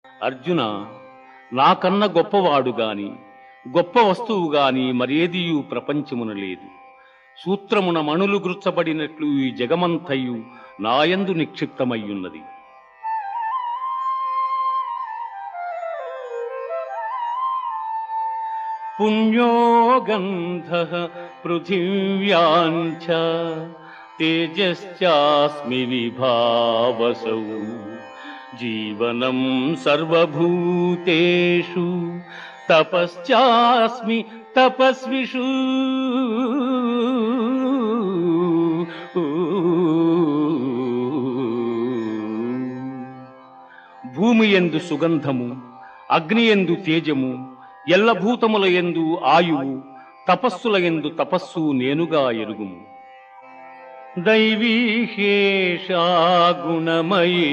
అర్జున, నాకన్న గొప్పవాడు గాని గొప్ప వస్తువు గాని మరేదియు ప్రపంచమున లేదు. సూత్రమున మణులు గుర్చబడినట్లు ఈ జగమంతయు నాయందు నిక్షిప్తమయ్యున్నది. పుణ్యో గంధః పృథివ్యాంచ తేజశ్చాస్మి విభావసౌ జీవనం సర్వభూతేషు తపశ్చాస్మి తపస్విషు. భూమియందు సుగంధము, అగ్నియందు తేజము, ఎల్లభూతములయందు ఆయువు, తపస్సులయందు తపస్సు నేనుగా ఎరుగుము. దైవీహేషా గుణమయీ